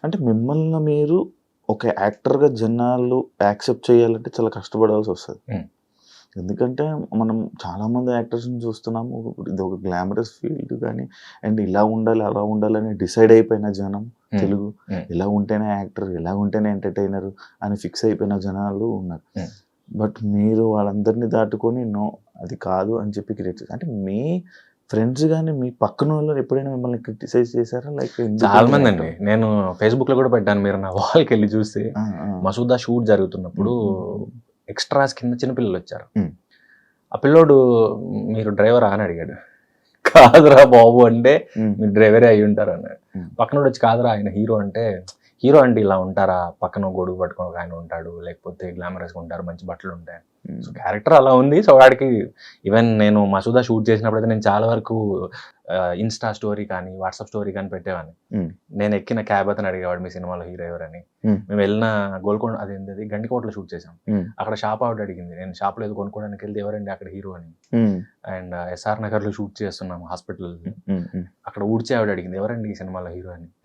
అంటే మిమ్మల్ని మీరు ఒక యాక్టర్‌గా జనాలు యాక్సెప్ట్ చేయాలంటే చాలా కష్టపడాల్సొస్తది. హ్మ్. ఎందుకంటే మనం చాలామంది యాక్టర్స్‌ని చూస్తున్నాము. ఇదొక గ్లామరస్ ఫీల్డ్ గానీ, అండ్ ఇలా ఉండాలి, అలా ఉండాలని డిసైడ్ అయిపోయిన జనం హ్మ్. తెలుగు. హ్మ్. ఇలా ఉంటేనే యాక్టర్, ఇలా ఉంటేనే ఎంటర్‌టైనర్ అని ఫిక్స్ అయిపోయిన జనాలు ఉన్నారు. హ్మ్. బట్ మీరు వాళ్ళందరిని దాటుకొని నో, అది కాదు అని చెప్పి క్రియేట్ చేసారు. అంటే మీ ఫ్రెండ్స్ గాని, మీ పక్కనోళ్ళు ఎప్పుడైనా మిమ్మల్ని క్రిటిసైజ్ చేసారా? లైక్ చాలా ఎందుకు మందండి. యాక్టర్? నేను ఫేస్‌బుక్‌లో కూడా పెట్టాను. మీరు నా వాల్‌కెళ్ళి చూస్తే ఆ! ఆ! మసూదా షూట్ జరుగుతున్నప్పుడు హ్మ్. హ్మ్. హ్మ్. ఎక్స్‌ట్రాస్ కింద చిన్న పిల్లలొచ్చారు. హ్మ్. ఆ పిల్లోడు "మీరు డ్రైవరా?" అని అడిగాడు. "కాదురా బాబు" అంటే హ్మ్. "మీరు డ్రైవరే అయ్యుంటారు" అన్నాడు. హ్మ్. పక్కనోడొచ్చి "కాదురా ఆయన హీరో" అంటే "హీరో అంటే ఇలా ఉంటారా? పక్కన గొడుగు పట్టుకొని ఒకాయన ఉంటాడు. లేకపోతే గ్లామరస్‌గా ఉంటారు. మంచి బట్టలుంటాయి." సో, హ్మ్. క్యారెక్టర్ అలా ఉంది. సో, వాడికి ఈవెన్ నేను మసూదా షూట్ చేసినప్పుడైతే నేను చాలా వరకు ఇన్‌స్టా స్టోరీ కానీ, వాట్సాప్ స్టోరీ కానీ పెట్టేవాడిని. హ్మ్. నేను ఎక్కిన క్యాబ్ అతను అడిగేవాడు, "మీ సినిమాలో హీరో ఎవరని?" హ్మ్. మేము వెళ్ళిన గోల్కొండ అదేంటది గండికోటలో షూట్ చేసాం. హ్మ్. అక్కడ షాప్ ఆవిడ అడిగింది. నేను షాప్‌లో ఏదో కొనుక్కోవడానికెళ్తే, "ఎవరండి అక్కడ హీరో" అని. హ్మ్. అండ్ ఎస్ఆర్ నగర్‌లో షూట్ చేస్తున్నాం హాస్పిటల్. హ్మ్. హ్మ్. అక్కడ ఊడ్చే ఆవిడ అడిగింది, "ఎవరండి ఈ సినిమాలో హీరో" అని.